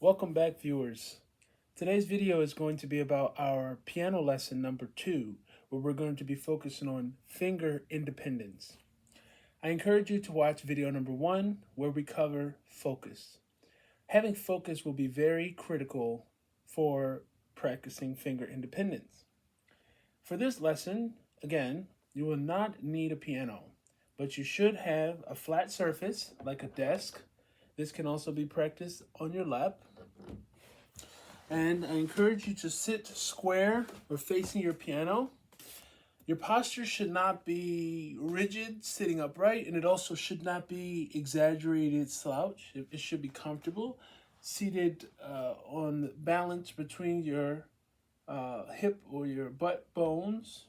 Welcome back, viewers. Today's video is going to be about our piano lesson number 2, where we're going to be focusing on finger independence. I encourage you to watch video number 1, where we cover focus. Having focus will be very critical for practicing finger independence. For this lesson, again, you will not need a piano, but you should have a flat surface like a desk. This can also be practiced on your lap. And I encourage you to sit square or facing your piano. Your posture should not be rigid, sitting upright, and it also should not be exaggerated slouch. It should be comfortable, seated on balance between your hip or your butt bones.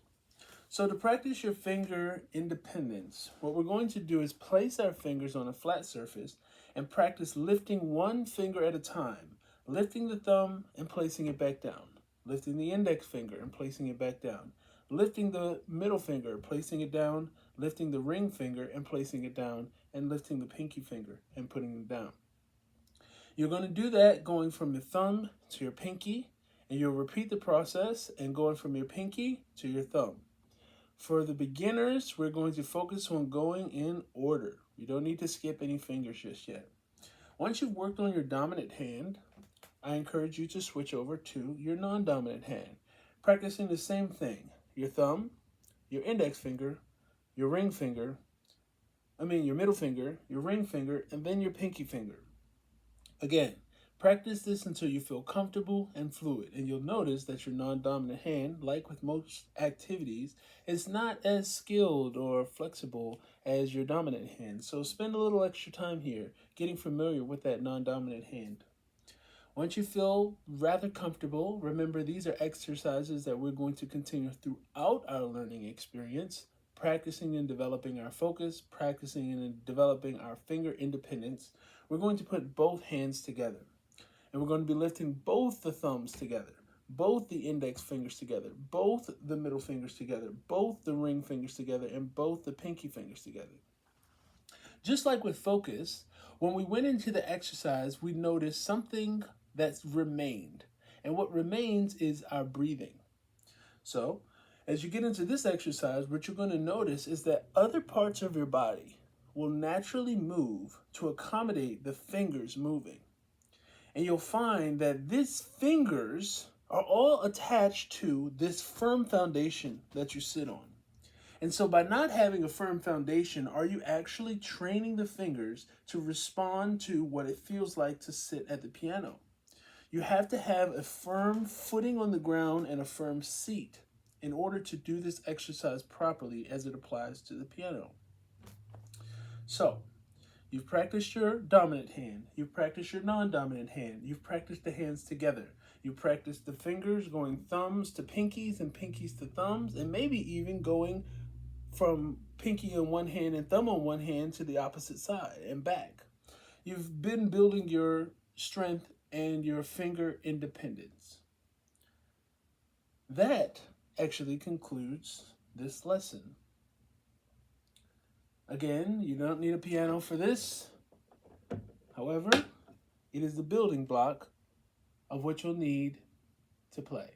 So to practice your finger independence, what we're going to do is place our fingers on a flat surface and practice lifting one finger at a time, lifting the thumb and placing it back down, lifting the index finger and placing it back down, lifting the middle finger, placing it down, lifting the ring finger and placing it down, and lifting the pinky finger and putting it down. You're going to do that going from your thumb to your pinky, and you'll repeat the process and going from your pinky to your thumb. For the beginners, we're going to focus on going in order. You don't need to skip any fingers just yet. Once you've worked on your dominant hand, I encourage you to switch over to your non-dominant hand, practicing the same thing. Your thumb, your index finger, your middle finger, your ring finger, and then your pinky finger. Again, practice this until you feel comfortable and fluid, and you'll notice that your non-dominant hand, like with most activities, is not as skilled or flexible as your dominant hand. So spend a little extra time here getting familiar with that non-dominant hand. Once you feel rather comfortable, remember these are exercises that we're going to continue throughout our learning experience, practicing and developing our focus, practicing and developing our finger independence. We're going to put both hands together, and we're going to be lifting both the thumbs together, both the index fingers together, both the middle fingers together, both the ring fingers together, and both the pinky fingers together. Just like with focus, when we went into the exercise, we noticed something that's remained. And what remains is our breathing. So, as you get into this exercise, what you're going to notice is that other parts of your body will naturally move to accommodate the fingers moving. And you'll find that these fingers are all attached to this firm foundation that you sit on. And so by not having a firm foundation, are you actually training the fingers to respond to what it feels like to sit at the piano? You have to have a firm footing on the ground and a firm seat in order to do this exercise properly as it applies to the piano. So, you've practiced your dominant hand, you've practiced your non-dominant hand, you've practiced the hands together, you practiced the fingers going thumbs to pinkies and pinkies to thumbs, and maybe even going from pinky on one hand and thumb on one hand to the opposite side and back. You've been building your strength and your finger independence. That actually concludes this lesson. Again, you don't need a piano for this. However, it is the building block of what you'll need to play.